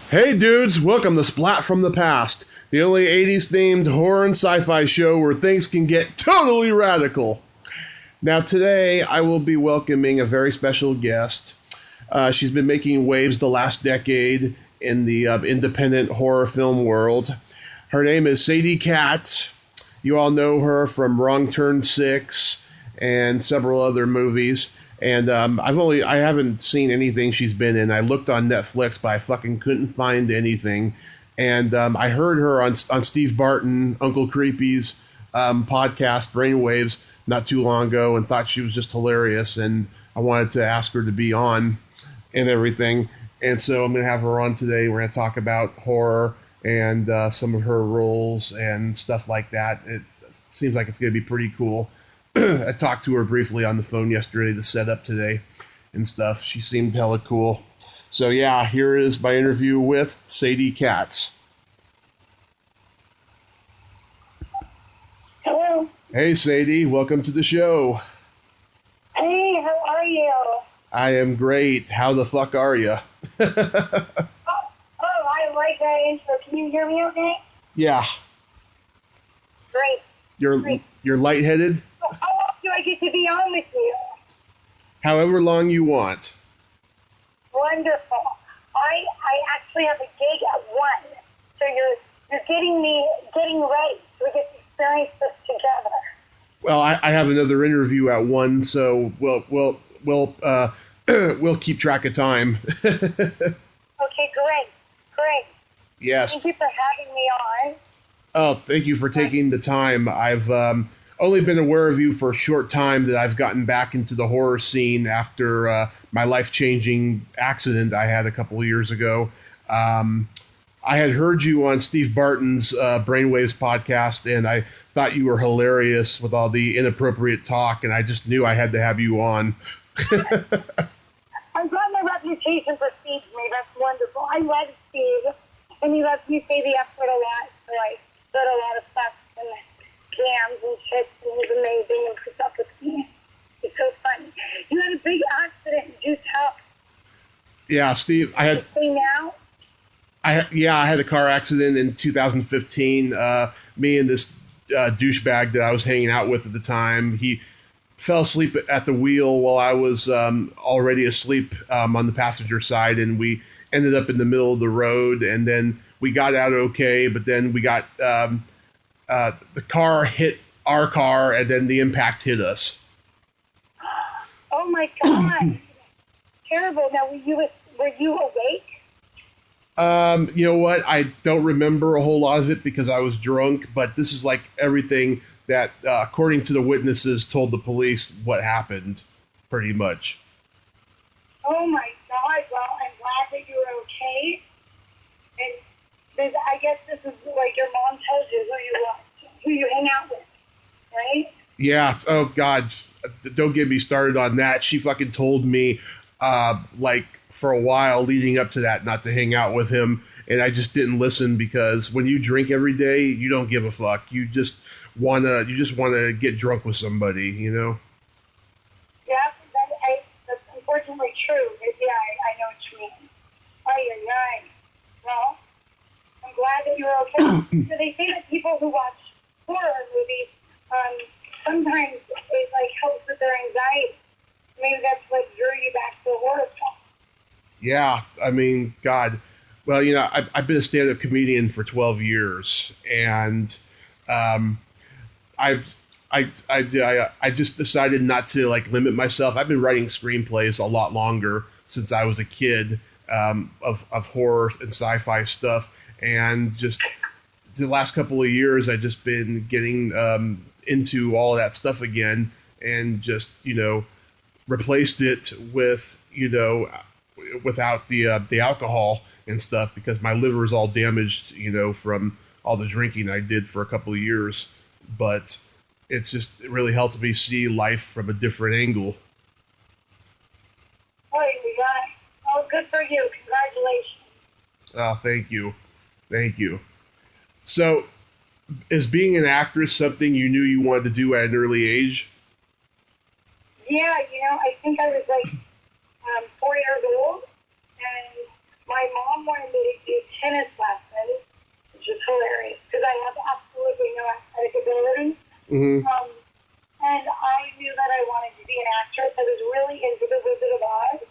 Hey dudes, welcome to Splat from the Past, the only 80s themed horror and sci-fi show where things can get totally radical. Now today I will be welcoming a very special guest. She's been making waves the last decade in the independent horror film world. Her name is Sadie Katz. You all know her from Wrong Turn 6 and several other movies. And I haven't seen anything she's been in. I looked on Netflix, but I fucking couldn't find anything. And I heard her on Steve Barton, Uncle Creepy's podcast, Brainwaves, not too long ago, and thought she was just hilarious. And I wanted to ask her to be on and everything. And so I'm going to have her on today. We're going to talk about horror and some of her roles and stuff like that. It seems like it's going to be pretty cool. I talked to her briefly on the phone yesterday to set up today and stuff. She seemed hella cool. So yeah, here is my interview with Sadie Katz. Hello. Hey Sadie, welcome to the show. Hey, how are you? I am great. How the fuck are you? I like that intro. Can you hear me okay? Yeah. Great. You're lightheaded? So how long do I get to be on with you? However long you want. Wonderful. I actually have a gig at 1. So you're getting ready. We get to experience this together. Well, I have another interview at 1, so we'll keep track of time. Okay, great. Yes. Thank you for having me on. Oh, thank you for taking the time. I've only been aware of you for a short time that I've gotten back into the horror scene after my life-changing accident I had a couple of years ago. I had heard you on Steve Barton's Brainwaves podcast, and I thought you were hilarious with all the inappropriate talk, and I just knew I had to have you on. I'm glad my reputation precedes me. That's wonderful. I love Steve, and he lets me say the F word a lot, so I said a lot of stuff and jams and shit, and he's amazing and puts up with me. It's so funny. You had a big accident. Did you tell? Yeah, Steve, I had a car accident in 2015. Me and this douchebag that I was hanging out with at the time, he fell asleep at the wheel while I was already asleep on the passenger side, and we ended up in the middle of the road, and then we got out okay, but then we got the car hit our car, and then the impact hit us. Oh my God. Terrible. Now, were you awake? You know what? I don't remember a whole lot of it because I was drunk, but this is like everything that, according to the witnesses, told the police what happened, pretty much. Oh my God. Well, I'm glad that you were okay. And I guess this is like your mom tells you who you hang out with, right? Yeah. Oh God. Don't get me started on that. She fucking told me, for a while leading up to that, not to hang out with him, and I just didn't listen because when you drink every day, you don't give a fuck. You just wanna get drunk with somebody, you know. Yeah, that's unfortunately true. Yeah, I know what you mean. Ay. Well, I'm glad that you're okay. So they say that people who watch horror movies, sometimes it like helps with their anxiety. Maybe that's what drew you back to the horror film. Yeah, I mean, God. Well, you know, I've been a stand-up comedian for 12 years, and I just decided not to like limit myself. I've been writing screenplays a lot longer since I was a kid, of horror and sci-fi stuff, and just the last couple of years, I've just been getting into all of that stuff again, and just replaced it with without the alcohol and stuff because my liver is all damaged, from all the drinking I did for a couple of years. But it really helped me see life from a different angle. Oh, you got it. Oh, good for you. Congratulations. Oh, thank you. So, is being an actress something you knew you wanted to do at an early age? Yeah, I think I was like 4 years old, and my mom wanted me to do tennis lessons, which was hilarious because I have absolutely no athletic ability. Mm-hmm. And I knew that I wanted to be an actress. I was really into The Wizard of Oz,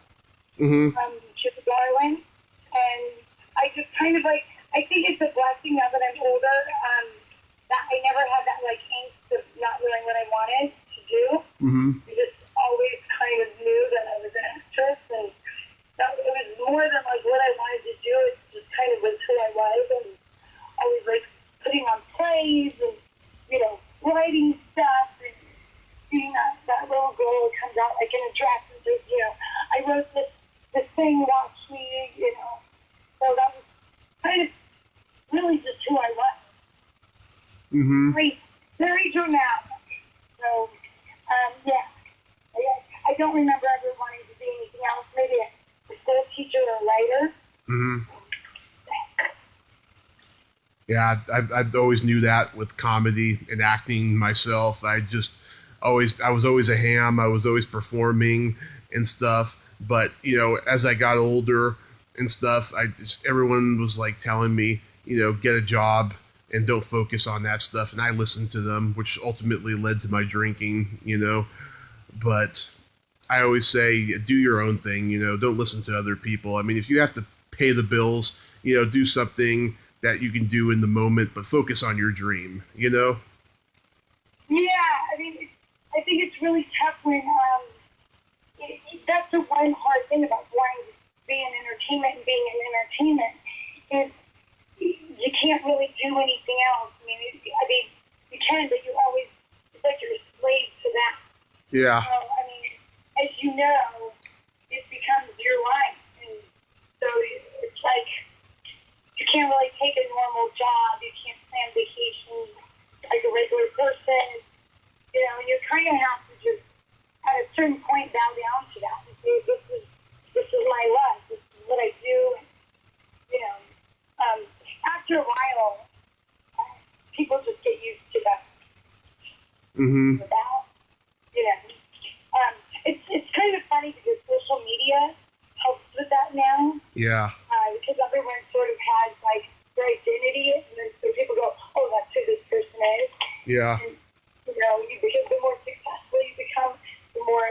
Chip Darwin, and I just kind of like, I think it's a blessing now that I'm older, that I never had that like angst of not knowing what I wanted to do. Mm-hmm. I just always kind of knew that I was an actress, and that it was more than like what I wanted to do. It just kind of was who I was, and I was like putting on plays and, you know, writing stuff and being that little girl who comes out like in a dress and says, you know, I wrote this thing, watch me, you know. So that was kind of really just who I was. Mm-hmm. Very, very dramatic. So, yeah. I don't remember ever wanting to be anything else. Maybe a school teacher or a writer. Mm-hmm. Yeah, I always knew that with comedy and acting myself. I was always a ham. I was always performing and stuff. But, you know, as I got older and stuff, everyone was like telling me, you know, get a job and don't focus on that stuff. And I listened to them, which ultimately led to my drinking, you know. But I always say, do your own thing, you know, don't listen to other people. I mean, if you have to pay the bills, you know, do something that you can do in the moment, but focus on your dream, you know? Yeah, I mean, I think it's really tough when, that's the one hard thing about wanting to be in entertainment and being in entertainment is you can't really do anything else. I mean, you can, but it's like you're a slave to that. Yeah. So, I mean, as you know, it becomes your life. And so it's like, you can't really take a normal job. You can't plan vacations like a regular person. You know, you kind of have to just, at a certain point, bow down to that and say, this is my life. This is what I do. And, you know, after a while, people just get used to that. Mm-hmm. Without, you know, it's kind of funny because social media helps with that now. Yeah. Because everyone sort of has like their identity, and then so people go, "Oh, that's who this person is." Yeah. And, you know, because the more successful you become, the more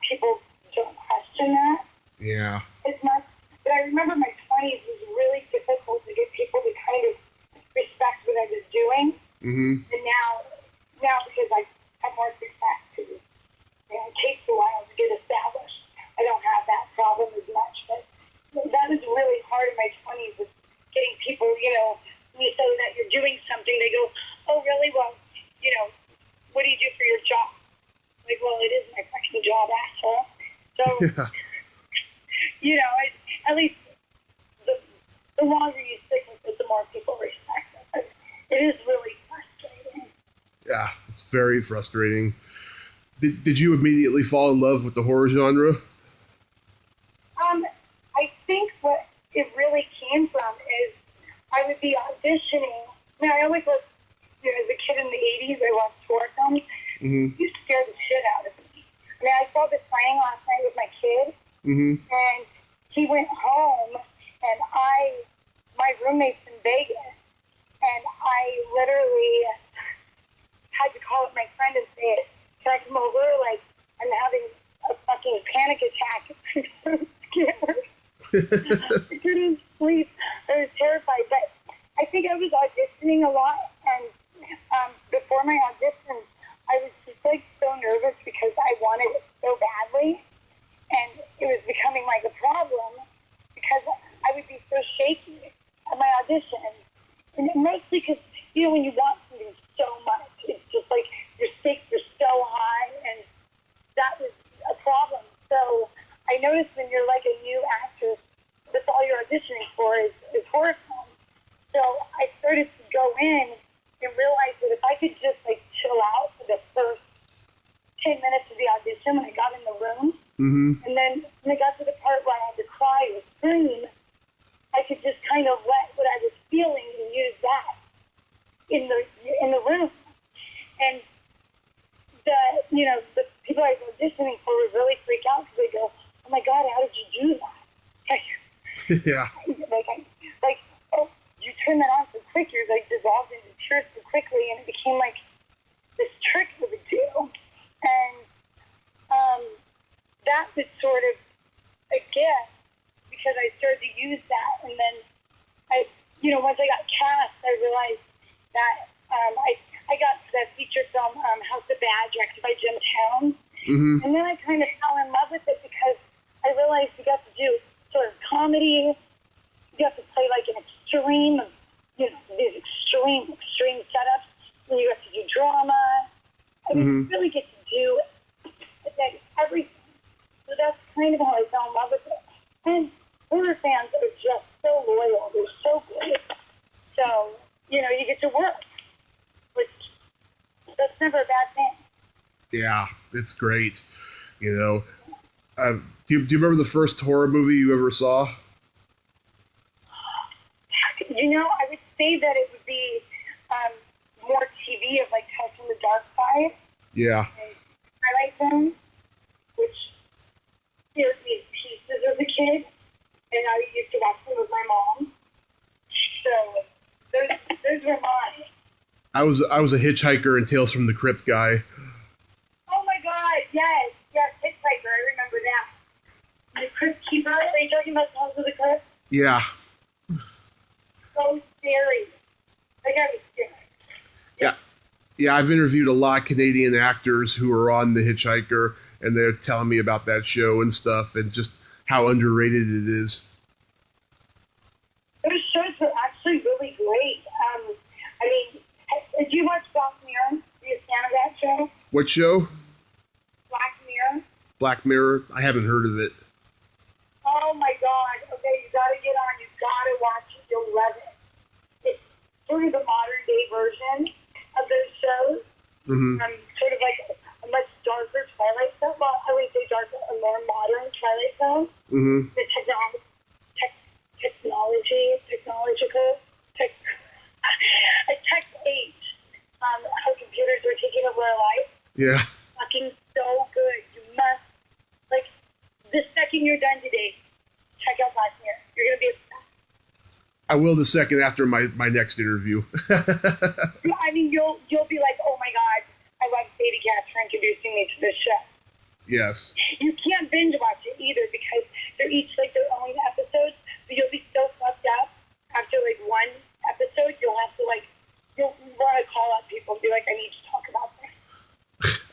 people don't question that. Yeah. It's not. But I remember my 20s was really difficult to get people to kind of respect what I was doing. Mm-hmm. And now because I have more success, because it takes a while to get established. I don't have that problem as much, but that was really hard in my 20s with getting people, you know, when you say that you're doing something, they go, oh, really? Well, you know, what do you do for your job? Like, well, it is my fucking job, asshole. So, Yeah. you know, at least the longer you stick with it, the more people respect it. But it is really frustrating. Yeah, it's very frustrating. Did you immediately fall in love with the horror genre? I think what it really came from is I would be auditioning. I mean, I always was, you know, as a kid in the 80s, I watched horror films. Mm-hmm. You scared the shit out of me. I mean, I saw The Sign last night with my kid, Mm-hmm. and he went home, and my roommate's in Vegas, and I literally had to call up my friend and say, can I come over? Like, I'm having a fucking panic attack. I'm scared. I couldn't sleep. I was terrified. But I think I was auditioning a lot, and before my audition, I was just like so nervous because I wanted it so badly, and it was becoming like a problem because I would be so shaky at my audition, and mostly because, you know, when you want something so much, it's just like your stakes are so high, and that was a problem. So I noticed when you're like a new actress, that's all you're auditioning for is horror films. So I started to go in and realize that if I could just like chill out for the first 10 minutes of the audition when I got in the room, Mm-hmm. and then when I got to the part where I had to cry or scream, I could just kind of let what I was feeling and use that in the room. And the people I was auditioning for would really freak out because they go, oh my God, how did you do that? Yeah. Like, oh, you turn that on so quick, you're like dissolved into tears so quickly, and it became like this trick we would do. And that was sort of a gift because I started to use that. And then once I got cast, I realized that I got to that feature film, House of Bad, directed by Jim Towns. Mm-hmm. And then I kind of fell in love with it because I realized you got to do sort of comedy. You got to play like an extreme, these extreme setups. And you got to do drama. I mean, you really get to do everything. So that's kind of how I fell in love with it. And horror fans are just so loyal. They're so good. So, you get to work, which that's never a bad thing. Yeah, it's great. Do you remember the first horror movie you ever saw? I would say that it would be more TV of like Tales from the Dark Side. Yeah. And Twilight Zone, which scared me to pieces as a kid, and I used to watch them with my mom. So those were mine. I was a hitchhiker in Tales from the Crypt guy. Oh my God! Yes, Hitchhiker. I remember that. The Crypt Keeper. Are you talking about Tales of the Crypt? Yeah. So scary. Like I was scared. Yeah, I've interviewed a lot of Canadian actors who are on The Hitchhiker, and they're telling me about that show and stuff, and just how underrated it is. Those shows were actually really great. Did you watch Black Mirror? Are you a fan of that show? What show? Black Mirror. Black Mirror? I haven't heard of it. Oh my God. Okay, you gotta get on. You gotta watch it. You'll love it. It's sort of the modern day version of those shows. Mm-hmm. Sort of like a much darker Twilight Zone. Well, I would say darker, a more modern Twilight Zone. Mm-hmm. The a tech age. How computers are taking over our life. Yeah. Fucking so good. You must, the second you're done today, check out Black Mirror. You're going to be obsessed. I will the second after my next interview. I mean, you'll be like, oh my God, I love Sadie Katz for introducing me to this show. Yes. You can't binge watch it either because they're each their own episodes, but you'll be so fucked up after one episode, you'll have to you'll want to call up people and be like, I need to talk about this.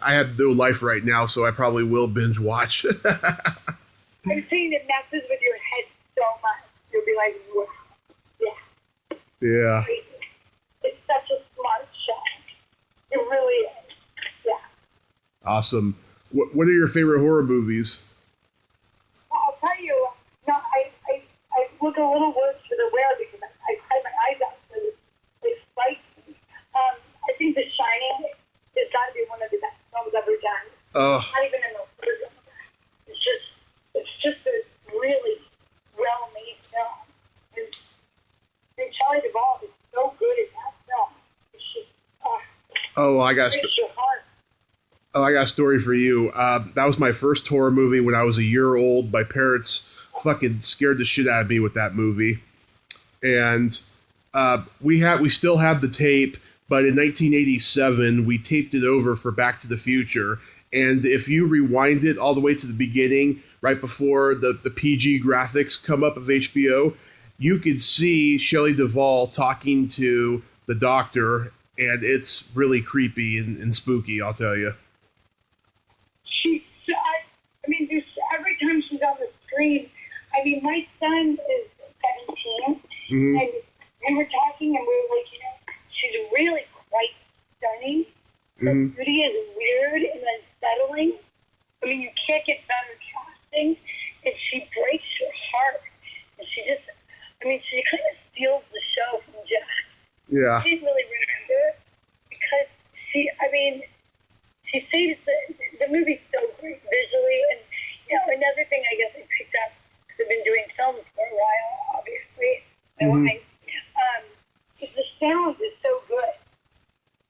I have no life right now, so I probably will binge watch. I'm saying it messes with your head so much. You'll be like, wow. Yeah. Yeah. Crazy. It's such a smart show. It really is. Yeah. Awesome. What are your favorite horror movies? I'll tell you, I look a little worse for the wear because I cry my eyes out because it spikes me. I think The Shining has got to be one of the best films ever done. Oh. Not even in the version. It's just a really well-made film. And Charlie Duvall is so good in that film. It's just, breaks your heart. Oh, I got a story for you. That was my first horror movie when I was a year old. My parents fucking scared the shit out of me with that movie. And we still have the tape, but in 1987 we taped it over for Back to the Future. And if you rewind it all the way to the beginning, right before the PG graphics come up of HBO, you could see Shelley Duvall talking to the doctor, and it's really creepy and spooky, I'll tell you. Every time she's on the screen, my son is 17, Mm-hmm. and we were talking, and we were like, she's really quite stunning. Her Mm-hmm. beauty is weird and unsettling. You can't get better casting, and she breaks your heart. And she just, she kind of steals the show from Jack. Yeah. She didn't really remember because she says the movie's so great visually, and another thing I guess I picked up because I've been doing films for a while, obviously. Mm-hmm. Is the sound is so good.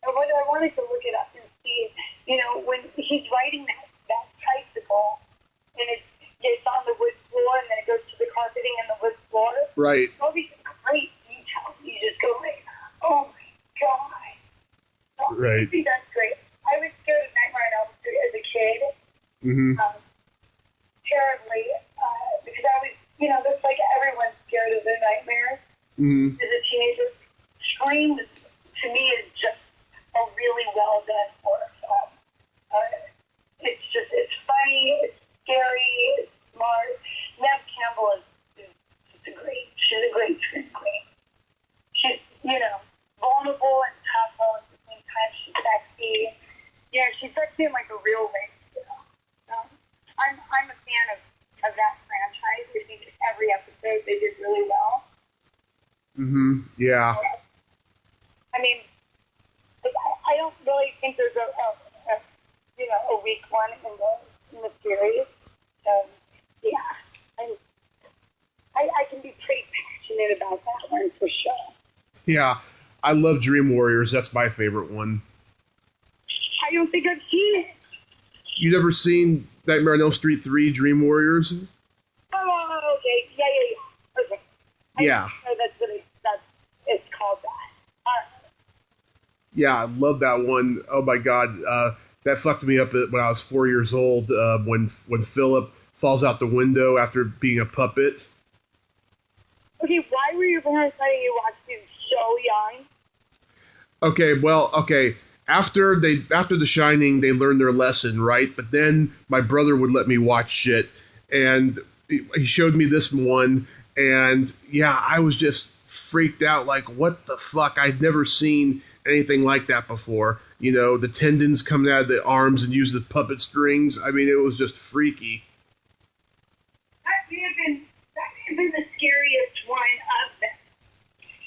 I wanted to look it up and see, when he's riding that tricycle, and it's on the wood floor, and then it goes to the carpeting and the wood Right. All these great details. You just go like, oh my god. So Right. I think that's great. I was scared of Nightmare on Elm Street as a kid. Mm-hmm. Terribly. Because I was, that's like everyone's scared of their nightmares. Mm-hmm. As a teenager. Scream, to me, is just a really well done horror film. It's funny, it's scary, it's smart. Neve Campbell is she's a great screen queen. She's, vulnerable and tough all at the same time. She's sexy. She's sexy in like a real way. I'm a fan of that franchise. I think every episode they did really well. Mm-hmm. Yeah. I mean, I don't really think there's a weak one in the series. So, yeah, I can be pretty passionate about that one for sure. Yeah. I love Dream Warriors. That's my favorite one. I don't think I've seen it. You never seen Nightmare on Elm Street 3 Dream Warriors? Oh, okay. Yeah. Okay. Yeah. I know it's called that. Yeah, I love that one. Oh my god, that fucked me up when I was 4 years old. When Philip falls out the window after being a puppet. Okay, why were your parents letting you watch these so young? Okay. After The Shining, they learned their lesson, right? But then my brother would let me watch shit, and he showed me this one, and yeah, I was just freaked out. Like, what the fuck? I'd never seen anything like that before. The tendons coming out of the arms and use the puppet strings. I mean, it was just freaky. That may have been the scariest one of them.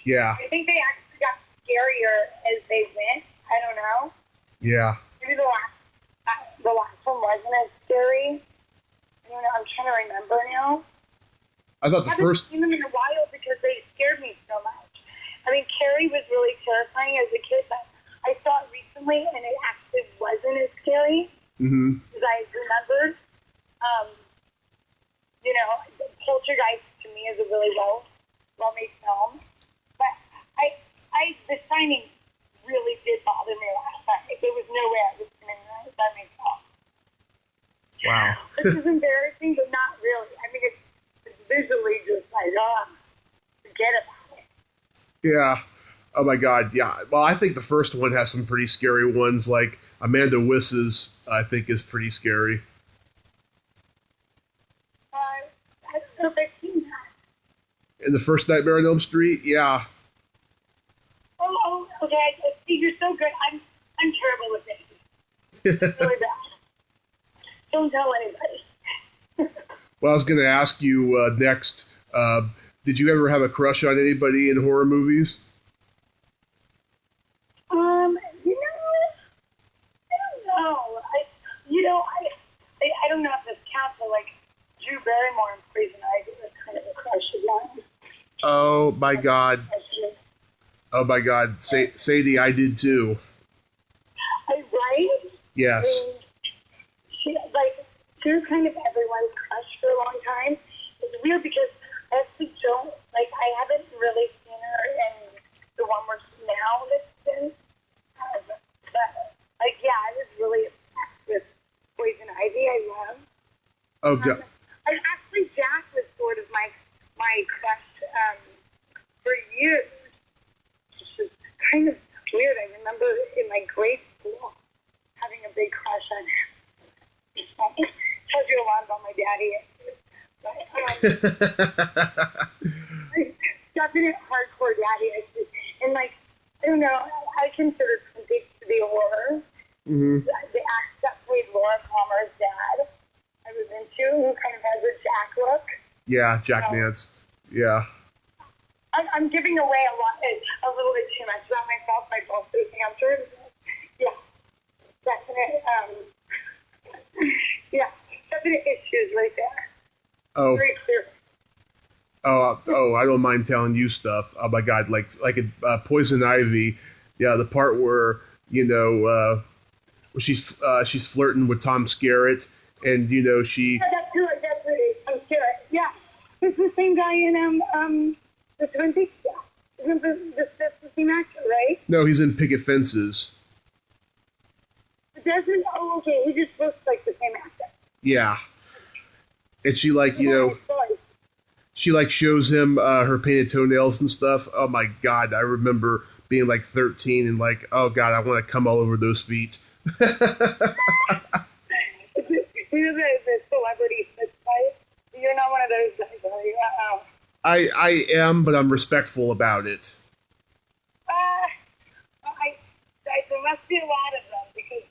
Yeah. I think they actually got scarier as they went. I don't know. Yeah. Maybe the last one wasn't as scary. I don't know. I'm trying to remember now. I thought I haven't seen them in a while because they scared me so much. I mean, Carrie was really terrifying as a kid, but I saw it recently and it actually wasn't as scary as I remembered. Poltergeist to me is a really well-made film, but The Shining really did bother me last night. There was no way I was going to that myself. Wow. This is embarrassing, but not really. I mean, it's visually just like, forget about it. Yeah. Oh my god. Yeah. Well, I think the first one has some pretty scary ones. Like Amanda Wiss's, I think, is pretty scary. I don't know if I've seen that. In the first Nightmare on Elm Street, yeah. Oh, okay. See, you're so good. I'm terrible with it. It's really bad. Don't tell anybody. Well, I was going to ask you next. Did you ever have a crush on anybody in horror movies? I don't know. I don't know if this counts, but like Drew Barrymore in Poison Ivy was kind of a crush of mine. Oh my god. Oh my god. Sadie, I did too. Right? Yes. She was kind of everyone's crush for a long time. It's weird because I actually I haven't really seen her in the one we're now that's been. I was really obsessed with Poison Ivy. I love. Oh god. Actually, Jack was sort of my crush for years. Which is kind of weird. I remember in my grade school having a big crush on him. Tells you a lot about my daddy. Definite hardcore daddy. And I don't know. I consider Twin Peaks to be a horror. Mm-hmm. The actor that played Laura Palmer's dad, I was into, who kind of has a Jack look. Yeah, Jack Nance. Yeah. I'm giving away a little bit too much about myself by both those answers. Yeah, definite. Definite issues right there. Oh. Very clear. Oh, I don't mind telling you stuff. Oh my god, like in Poison Ivy, yeah, the part where where she's flirting with Tom Skerritt, and she. Yeah, that's it. Tom Skerritt. Yeah, it's the same guy in The Twin Peaks, yeah. Isn't that's the same actor, right? No, he's in Picket Fences. It doesn't, oh, okay, he just looks like the same actor. Yeah. And she, like, you know, she, like, shows him her painted toenails and stuff. Oh, my God. I remember being, like, 13 and, like, oh, God, I want to come all over those feet. You know the celebrity sex fight? You're not one of those guys, are you? Uh-oh. I am, but I'm respectful about it. There must be a lot of them because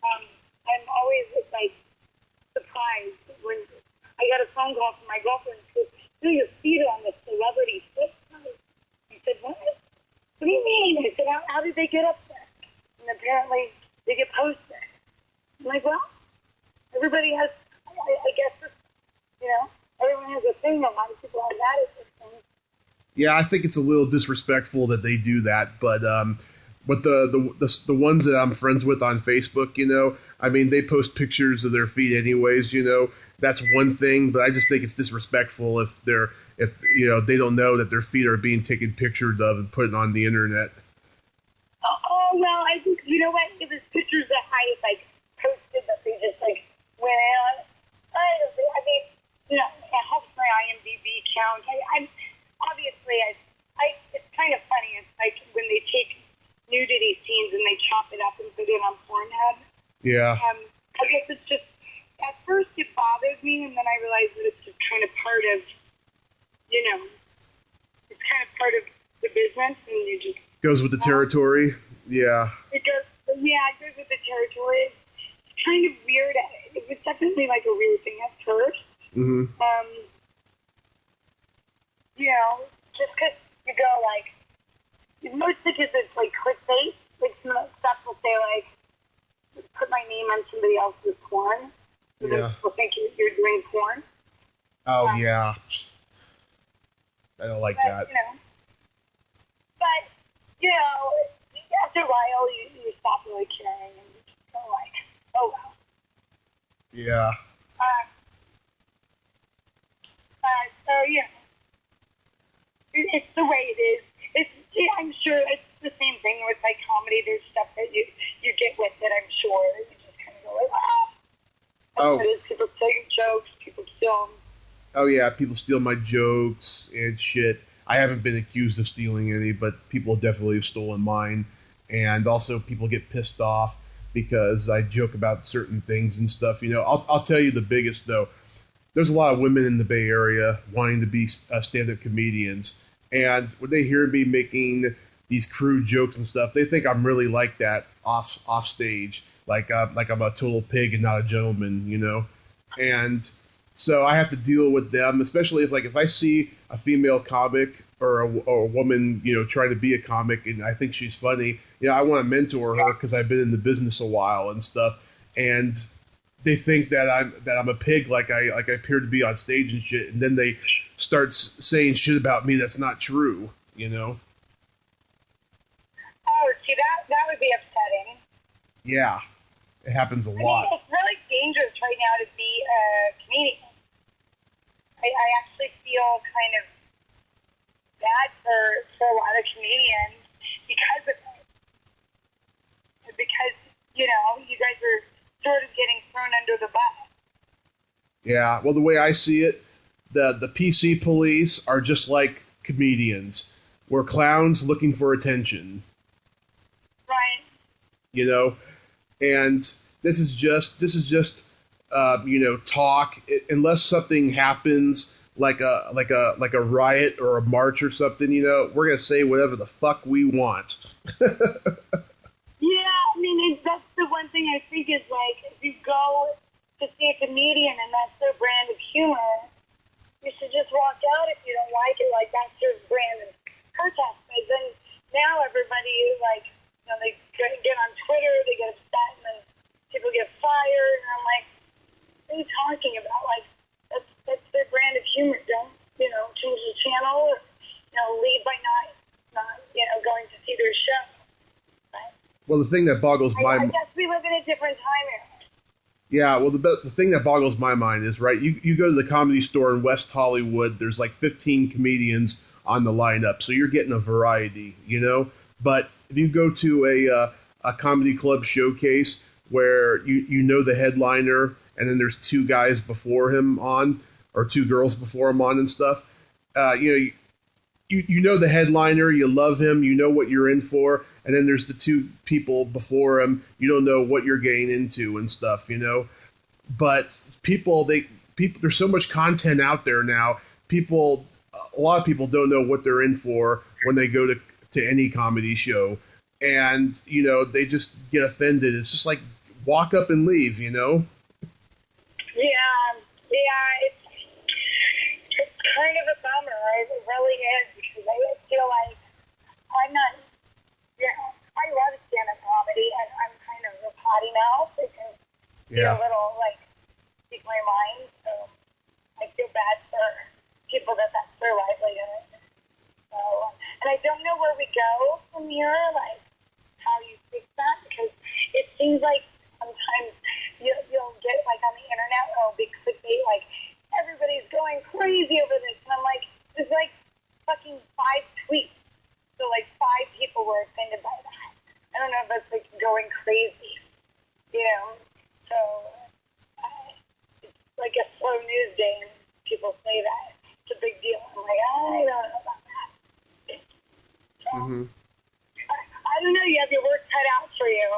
I'm always like surprised when I got a phone call from my girlfriend who said, "Do you see it on the celebrity sex fight?" I said, "What? What do you mean?" I said, "How did they get up there?" And apparently they get posted. I'm like, well, everybody has. I guess you know, everyone has a thing. A lot of people have that as a thing. Yeah, I think it's a little disrespectful that they do that, but the ones that I'm friends with on Facebook, you know, I mean, they post pictures of their feet anyways, you know. That's one thing, but I just think it's disrespectful if you know, they don't know that their feet are being taken pictures of and put on the internet. Oh well, I think you know what? It was pictures that I like posted that they just like went on. I mean, you know, it helps my IMDb count. I'm obviously it's kind of funny. It's like when they take nudity scenes and they chop it up and put it on Pornhub. Yeah. I guess it's just at first it bothered me, and then I realized that it's just kind of part of, you know, it's kind of part of the business, and you just goes with the territory. Yeah. It goes with the territory. It's kind of weird. It was definitely like a weird thing at first. Mm-hmm. You know, just because you go like, most because it's like clickbait. Like some stuff will say like, put my name on somebody else's porn. So Yeah. people think you're doing porn. Oh yeah. I don't like that. You know, but you know, after a while, you stop really caring and you just go like, oh well. Yeah. So yeah, it's the way it is. I'm sure it's the same thing with like comedy. There's stuff that you get with it. I'm sure you just kind of go like, oh. It is. People steal your jokes. People steal them. Oh yeah, people steal my jokes and shit. I haven't been accused of stealing any, but people definitely have stolen mine. And also, people get pissed off because I joke about certain things and stuff. You know, I'll tell you the biggest though. There's a lot of women in the Bay Area wanting to be stand-up comedians, and when they hear me making these crude jokes and stuff, they think I'm really like that off stage, like I'm a total pig and not a gentleman, you know. And so I have to deal with them, especially if I see a female comic or a woman, you know, trying to be a comic, and I think she's funny. You know, I want to mentor her because I've been in the business a while and stuff, and they think that I'm a pig, like I appear to be on stage and shit, and then they start saying shit about me that's not true, you know. Oh, see, that would be upsetting. Yeah, it happens a lot. It's really dangerous right now to be a comedian. I actually feel kind of bad for a lot of comedians because of it. Because, you know, you guys are sort of getting thrown under the bus. Yeah, well, the way I see it, the PC police are just like comedians. We're clowns looking for attention. Right. You know, and this is just you know, talk. Unless something happens like a riot or a march or something, you know, we're gonna say whatever the fuck we want. Yeah, I mean, that's the one thing I think is like, if you go to see a comedian and that's their brand of humor, you should just walk out if you don't like it. Like, that's their brand of protest. But then now everybody is like, you know, they get on Twitter, they get upset, and then people get fired. And I'm like, what are you talking about? Like, that's their brand of humor. Don't, you know, change the channel or, you know, leave by not you know, going to see their show. Well, the thing that boggles my I guess we live in a different time era. Yeah, well, the thing that boggles my mind is, right, you go to the Comedy Store in West Hollywood, there's like 15 comedians on the lineup, so you're getting a variety, you know. But if you go to a comedy club showcase where you know the headliner, and then there's two guys before him on, or two girls before him on and stuff, you know, you know the headliner, you love him, you know what you're in for, and then there's the two people before him, you don't know what you're getting into and stuff, you know. But people, there's so much content out there now. A lot of people don't know what they're in for when they go to any comedy show, and you know they just get offended. It's just like walk up and leave, you know. Yeah, it's kind of a bummer. It really is, because I feel like I'm not. I love stand-up comedy, and I'm kind of a potty mouth because a little like speak my mind. So I feel bad for people that's their livelihood. So, and I don't know where we go from here, like how you fix that, because it seems like sometimes you'll get like on the internet, it'll be clickbait, like everybody's going crazy over this, and I'm like, there's like fucking 5 tweets, so like 5 people were offended by that. I don't know if that's like going crazy, you know. So it's like a slow news day, and people say that it's a big deal. I'm like, I don't know about that. So, I don't know. You have your work cut out for you.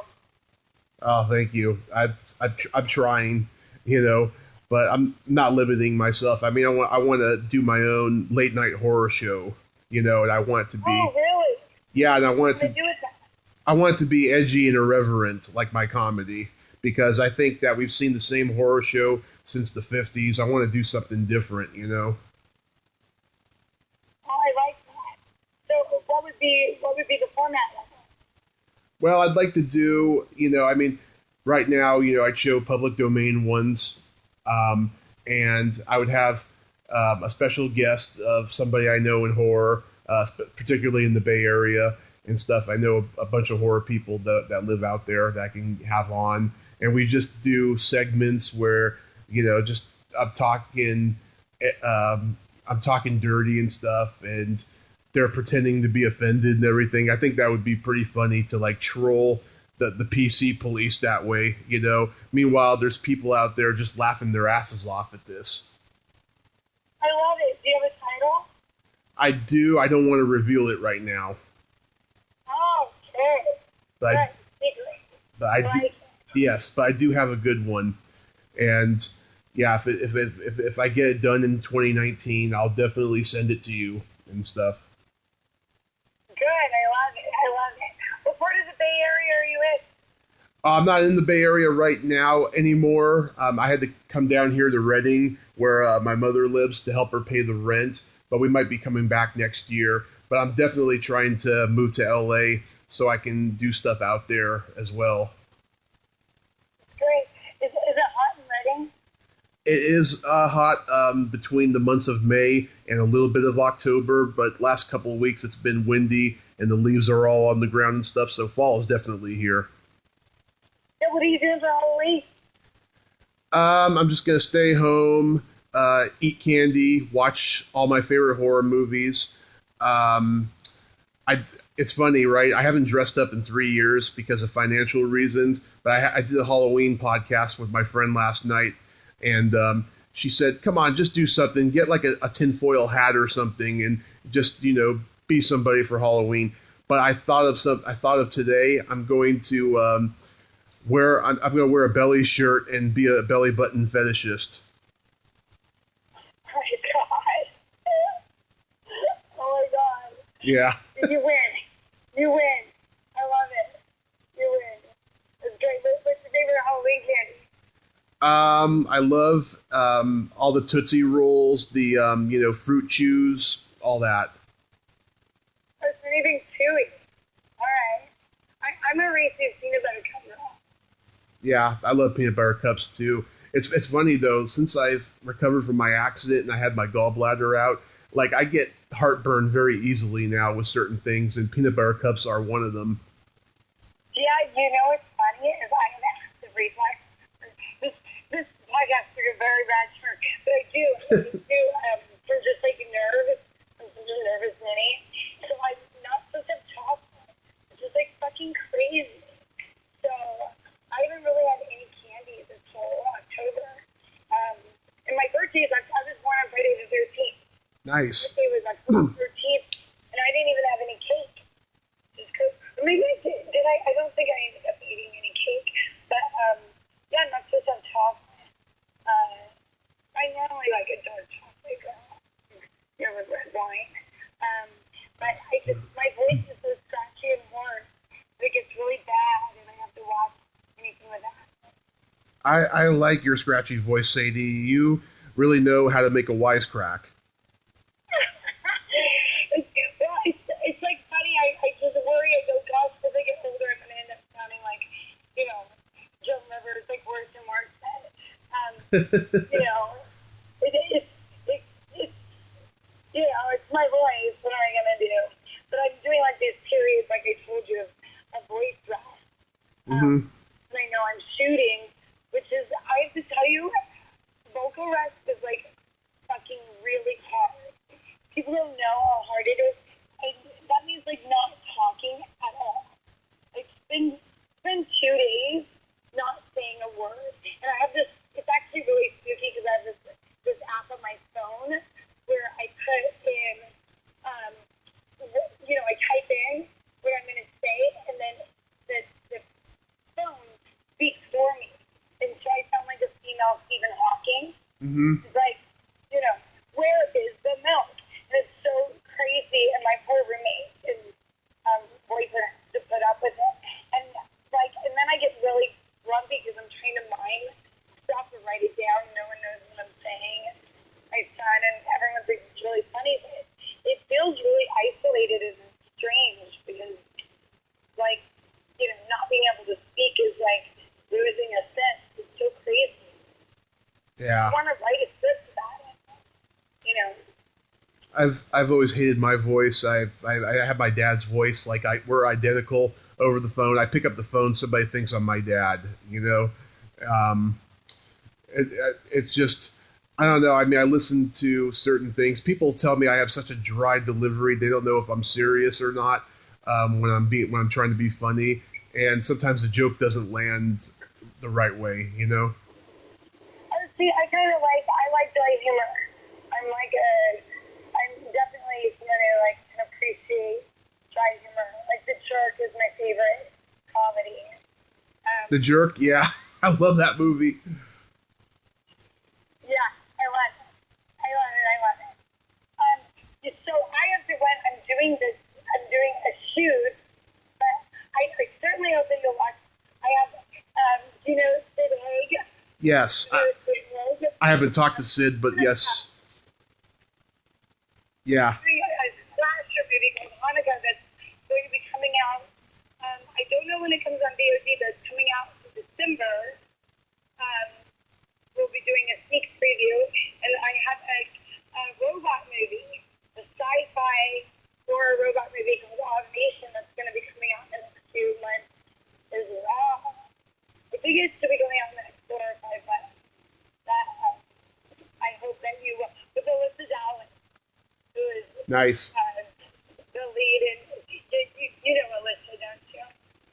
Oh, thank you. I'm trying, you know, but I'm not limiting myself. I mean, I want to do my own late night horror show, you know, and I want it to be. Oh, really? Yeah, and I want it to. Do it that? I want it to be edgy and irreverent, like my comedy, because I think that we've seen the same horror show since the 50s. I want to do something different, you know. Oh, I like that. So, what would be the format like? Well, I'd like to do, you know, I mean, right now, you know, I'd show public domain ones, and I would have a special guest of somebody I know in horror, particularly in the Bay Area and stuff. I know a bunch of horror people that live out there that I can have on, and we just do segments where, you know, just I'm talking dirty and stuff, and they're pretending to be offended and everything. I think that would be pretty funny to like troll the PC police that way, you know. Meanwhile, there's people out there just laughing their asses off at this. I love it. Do you have a title? I do. I don't want to reveal it right now. Oh, okay. But I do have a good one. And yeah, if I get it done in 2019, I'll definitely send it to you and stuff. Good. I love it. What part of the Bay Area are you in? I'm not in the Bay Area right now anymore. I had to come down here to Redding, where my mother lives, to help her pay the rent. But we might be coming back next year. But I'm definitely trying to move to LA so I can do stuff out there as well. Great. Is it hot in Redding? It is hot between the months of May and a little bit of October, but last couple of weeks it's been windy and the leaves are all on the ground and stuff, so fall is definitely here. Yeah, what are you doing for Halloween? I'm just going to stay home, eat candy, watch all my favorite horror movies. It's funny, right? I haven't dressed up in 3 years because of financial reasons, but I did a Halloween podcast with my friend last night, and she said, come on, just do something. Get like a tinfoil hat or something and just, you know, be somebody for Halloween. But I thought of today, I'm going to wear a belly shirt and be a belly button fetishist. Oh my God. Oh my God. Yeah. You win. You win. I love it. You win. It's great. What's your favorite Halloween candy? I love all the Tootsie Rolls, the you know, fruit chews, all that. Oh, so anything chewy. All right. I'm a Reese's peanut butter cup girl. Yeah, I love peanut butter cups too. It's funny though, since I've recovered from my accident and I had my gallbladder out, like I get heartburn very easily now with certain things, and peanut butter cups are one of them. Yeah, you know what's funny is I have acid reflux. This podcast took a very bad turn, but I do for just like nerves and some a nervous ninny, so I'm not supposed to have chocolate. It's just like fucking crazy. So I haven't really had any candy this whole October. And my birthday is, I was born on Friday the 13th. Nice. My birthday was October 13th, and I didn't even have any cake. Just 'cause, maybe I did. I don't think I ended up eating any cake. But, yeah, I'm not supposed to have chocolate. I normally like a dark chocolate girl, with red wine. But my voice is so scratchy and hoarse that it gets really bad, and I have to watch anything with that. I like your scratchy voice, Sadie. You really know how to make a wisecrack. Well, it's like funny. I just worry. I go, gosh, as I get older, I'm going to end up sounding like, Joan Rivers, like worse and worse. It's my voice. What am I going to do? But I'm doing like these periods, like I told you, of voice rest. Mm-hmm. And I know I'm shooting, which is, I have to tell you, vocal rest is like fucking really hard. People don't know how hard it is. And that means like not talking at all. Like spend 2 days not saying a word. And I have this, it's actually really spooky because I have this app on my phone where I put in, I type in what I'm going to say, and then the phone speaks for me. And so I sound like a female Stephen Hawking. Mm-hmm. It's like, where is the milk? And it's so crazy, and my poor roommate and boyfriend has to put up with it. And then I get really grumpy because I'm trying to mime stuff and write it down. No one knows what I'm saying. My son and everyone thinks it's really funny, but it feels really isolated and strange because, not being able to speak is like losing a sense. It's so crazy. Yeah. I want to write a script about it. I've always hated my voice. I have my dad's voice. Like we're identical over the phone. I pick up the phone, somebody thinks I'm my dad. It's just, I don't know. I mean, I listen to certain things. People tell me I have such a dry delivery. They don't know if I'm serious or not when I'm trying to be funny. And sometimes the joke doesn't land the right way. See, I like dry humor. I'm definitely someone who can appreciate dry humor. Like The Jerk is my favorite comedy. The Jerk, yeah, I love that movie. Yeah, I love it. So I have to run. I'm doing a shoot, but I certainly open to watch. I have, Sid Haig. Yes. I haven't talked to Sid, but yes. Yeah. A slasher movie called Hanukkah that's going to be coming out. I don't know when it comes on VOD, but it's coming out in December. We'll be doing a sneak preview, and I have a robot movie, a sci-fi horror robot movie called Automation that's going to be coming out in the next few months as well. I think it's to be going out in the next 4 or 5 months. I hope that you will. With Alyssa Dowling, who is nice. The lead, and you know Alyssa, don't you?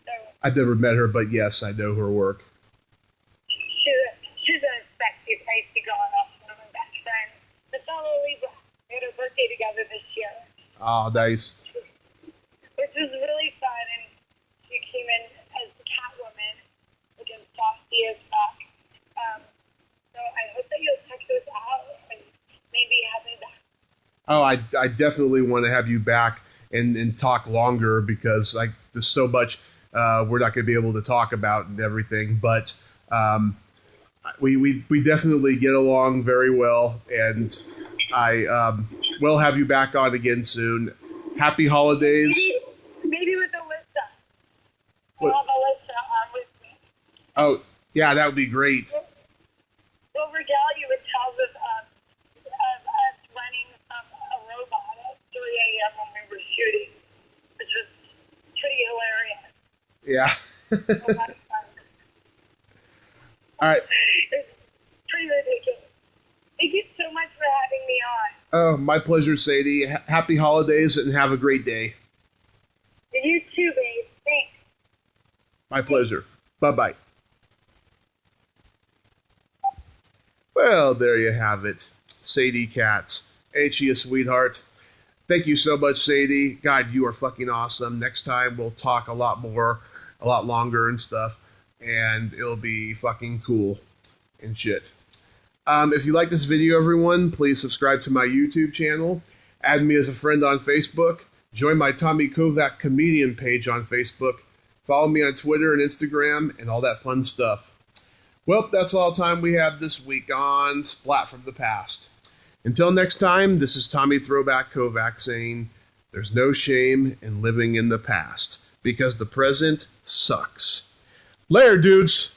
So, I've never met her, but yes, I know her work. She's a sexy, feisty girl, and also one of my best friends. The fellow Libra. We had a birthday together this year. Oh, nice. Which was really fun, and she came in as Catwoman, looking saucy as fuck. So I hope that you'll check those out and maybe have me back. Oh, I definitely want to have you back and talk longer because there's so much we're not going to be able to talk about and everything. But we definitely get along very well, and I will have you back on again soon. Happy holidays. Maybe with Alyssa. I'll have Alyssa on with me. Oh, yeah, that would be great. We'll regale you with tales of us running a robot at 3 a.m. when we were shooting, which was pretty hilarious. Yeah. A lot of fun. All right. It's pretty ridiculous. Thank you so much for having me on. My pleasure, Sadie. Happy holidays and have a great day. And you too, babe. Thanks. My pleasure. Bye-bye. Well, there you have it. Sadie Katz. Ain't she a sweetheart? Thank you so much, Sadie. God, you are fucking awesome. Next time we'll talk a lot more, a lot longer and stuff, and it'll be fucking cool and shit. If you like this video, everyone, please subscribe to my YouTube channel. Add me as a friend on Facebook. Join my Tommy Kovac comedian page on Facebook. Follow me on Twitter and Instagram and all that fun stuff. Well, that's all time we have this week on Splat from the Past. Until next time, this is Tommy Throwback Kovac saying, there's no shame in living in the past, because the present sucks. Later, dudes!